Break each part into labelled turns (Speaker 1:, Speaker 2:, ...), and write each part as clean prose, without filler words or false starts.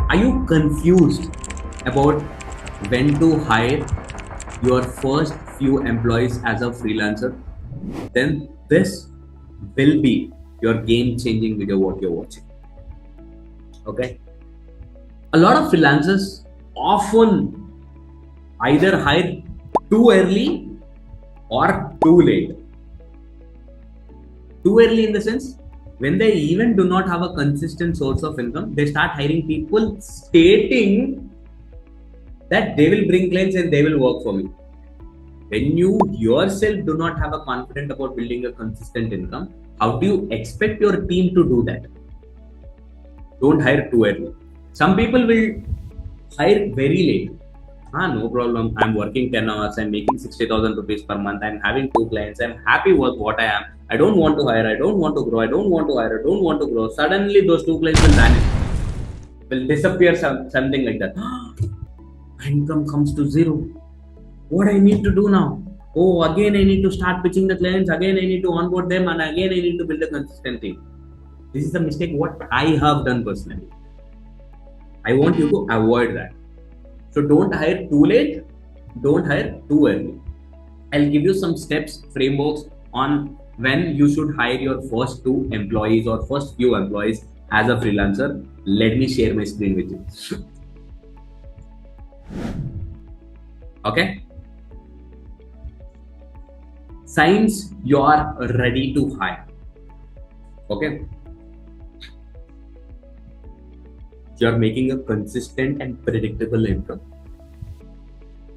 Speaker 1: Are you confused about when to hire your first few employees as a freelancer? Then this will be your game changing video what you're watching. Okay. A lot of freelancers often either hire too early or too late. Too early in the sense when they even do not have a consistent source of income, they start hiring people stating that they will bring clients and they will work for me. When you yourself do not have a confidence about building a consistent income, how do you expect your team to do that? Don't hire too early. Some people will hire very late. No problem. I'm working 10 hours. I'm making 60,000 rupees per month. I'm having two clients. I'm happy with what I am. I don't want to hire. I don't want to grow. I don't want to hire. I don't want to grow. Suddenly, those two clients will vanish, will disappear, something like that. Income comes to zero. What I need to do now? Oh, again I need to start pitching the clients. Again I need to onboard them, and again I need to build a consistent thing. This is the mistake what I have done personally. I want you to avoid that. So don't hire too late. Don't hire too early. I'll give you some steps, frameworks on when you should hire your first two employees or first few employees as a freelancer. Let me share my screen with you. Okay. Signs you are ready to hire. Okay. You are making a consistent and predictable income.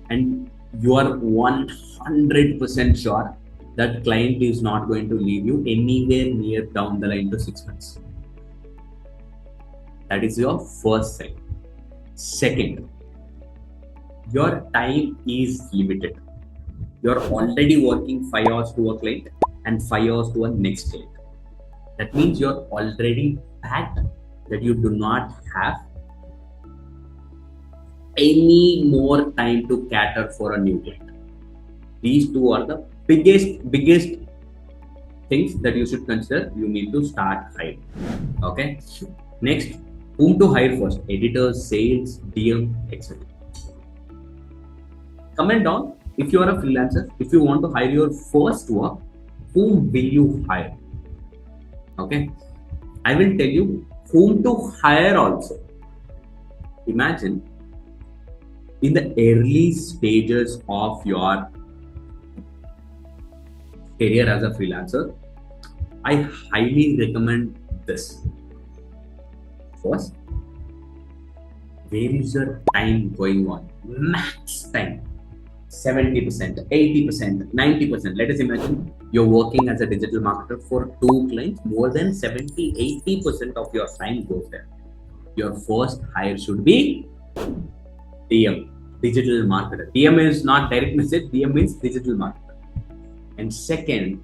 Speaker 1: And you are 100% sure that client is not going to leave you anywhere near down the line to 6 months. That is your first sign. Second, your time is limited. You're already working 5 hours to a client and 5 hours to a next client. That means you're already packed, that you do not have any more time to cater for a new client. These two are the biggest things that you should consider. You need to start hiring. Okay. Next, whom to hire first? Editors, sales, DM, etc. Comment down if you are a freelancer. If you want to hire your first work, whom will you hire? Okay. I will tell you whom to hire also. Imagine in the early stages of your career as a freelancer, I highly recommend this. First, where is your time going on? Max time. 70%, 80%, 90%. Let us imagine you're working as a digital marketer for two clients. More than 70, 80% of your time goes there. Your first hire should be DM, digital marketer. DM is not direct message. DM means digital marketer. And second,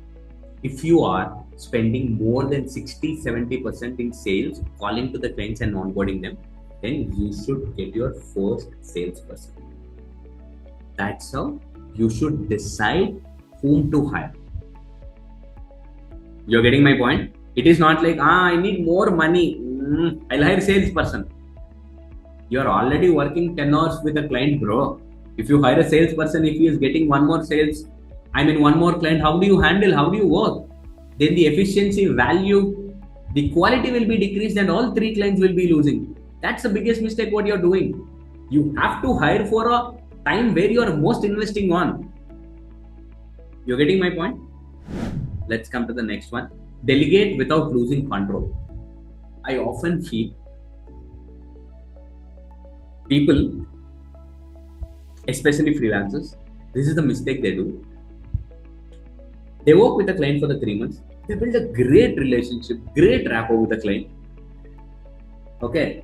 Speaker 1: if you are spending more than 60, 70% in sales, calling to the clients and onboarding them, then you should get your first salesperson. That's how you should decide whom to hire. You're getting my point? It is not like, I need more money. I'll hire salesperson. You're already working 10 hours with a client, bro. If you hire a salesperson, if he is getting one more client, how do you handle? How do you work? Then the efficiency, value, the quality will be decreased and all three clients will be losing. That's the biggest mistake what you're doing. You have to hire for a time where you are most investing on. You're getting my point? Let's come to the next one. Delegate without losing control. I often feel people, especially freelancers, this is the mistake they do. They work with a client for the 3 months. They build a great relationship, great rapport with the client. Okay.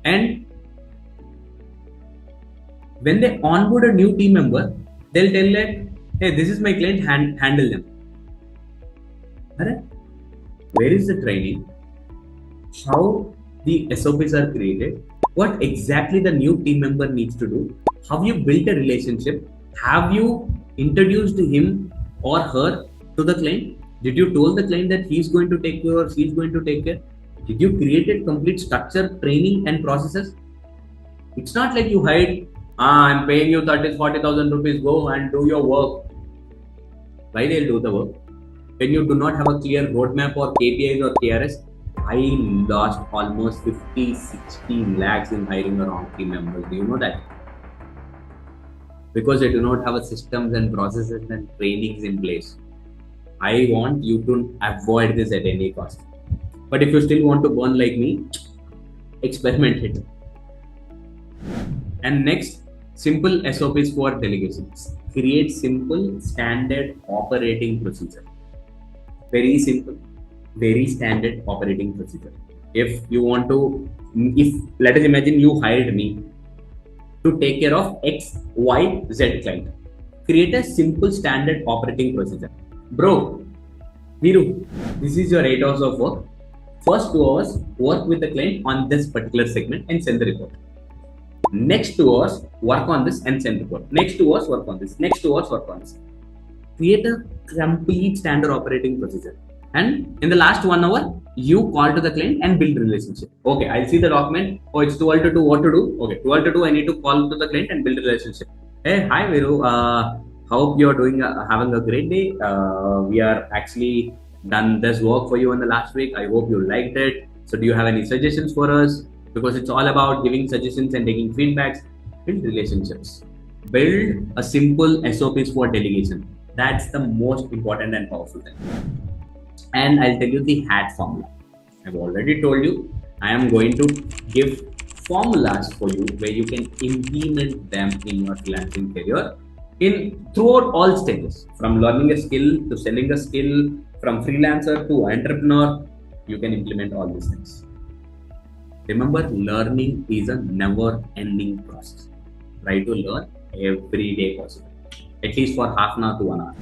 Speaker 1: And when they onboard a new team member, they'll tell that, hey, this is my client, handle them. Where is the training? How the SOPs are created? What exactly the new team member needs to do? Have you built a relationship? Have you introduced him or her to the client? Did you tell the client that he's going to take care or she's going to take care? Did you create complete structure, training and processes? It's not like you hide, I'm paying you 30,000-40,000 rupees, go and do your work. Why they'll do the work? When you do not have a clear roadmap or KPIs or KRS, I lost almost 50-60 lakhs in hiring the wrong team members. Do you know that? Because they do not have a systems and processes and trainings in place. I want you to avoid this at any cost. But if you still want to burn like me, experiment it. And next, simple SOPs for delegations. Create simple standard operating procedure. Very simple, very standard operating procedure. If you want to, if let us imagine you hired me to take care of X, Y, Z client. Create a simple standard operating procedure. Bro, Viru, this is your 8 hours of work. First 2 hours, work with the client on this particular segment and send the report. Next 2 hours, work on this and send report. Next 2 hours, work on this. Next 2 hours, work on this. Create a complete standard operating procedure. And in the last 1 hour, you call to the client and build relationship. Okay, I'll see the document. Oh, it's 12 to 2. What to do? Okay, 12 to 2. I need to call to the client and build a relationship. Hey, hi Viru. Hope you're doing having a great day. We are actually done this work for you in the last week. I hope you liked it. So, do you have any suggestions for us? Because it's all about giving suggestions and taking feedbacks. Build relationships. Build a simple SOPs for delegation. That's the most important and powerful thing. And I'll tell you the hat formula. I've already told you I am going to give formulas for you where you can implement them in your freelancing career in throughout all stages, from learning a skill to selling a skill, from freelancer to entrepreneur. You can implement all these things. Remember, learning is a never-ending process. Try to learn every day possible, at least for half an hour to 1 hour.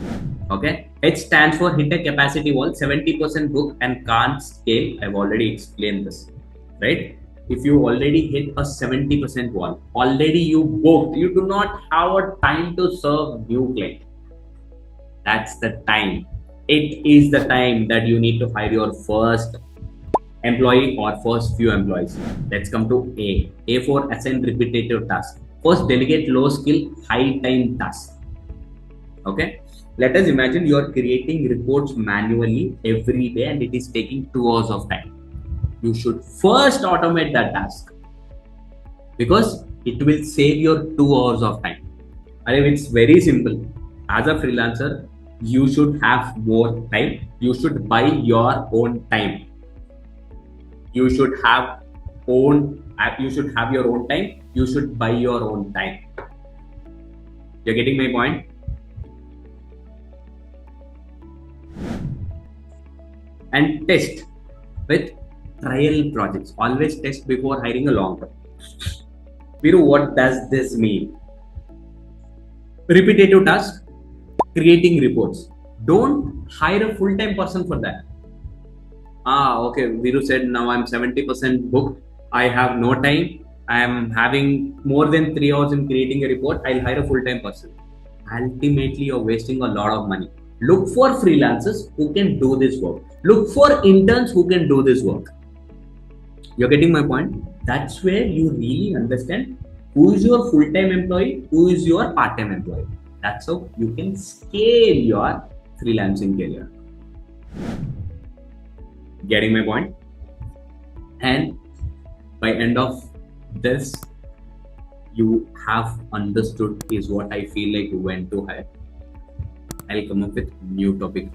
Speaker 1: Okay. H stands for hit a capacity wall, 70% book and can't scale. I've already explained this, right? If you already hit a 70% wall, already you booked, you do not have a time to serve new client. That's the time. It is the time that you need to hire your first employee or first few employees. Let's come to A. A for assign repetitive tasks. First, delegate low skill, high time tasks. Okay. Let us imagine you are creating reports manually every day and it is taking 2 hours of time. You should first automate that task because it will save your 2 hours of time. And it's very simple. As a freelancer, you should have more time. You should buy your own time. You should have your own time. You should buy your own time. You're getting my point? And test with trial projects. Always test before hiring a long term. Viru, what does this mean? Repetitive tasks, creating reports. Don't hire a full-time person for that. Okay, Viru said now I'm 70% booked. I have no time. I am having more than 3 hours in creating a report. I'll hire a full-time person. Ultimately, you're wasting a lot of money. Look for freelancers who can do this work. Look for interns who can do this work. You're getting my point? That's where you really understand who is your full-time employee, who is your part-time employee. That's how you can scale your freelancing career. Getting my point? And by end of this, you have understood is what I feel like when to hire. I'll come up with new topic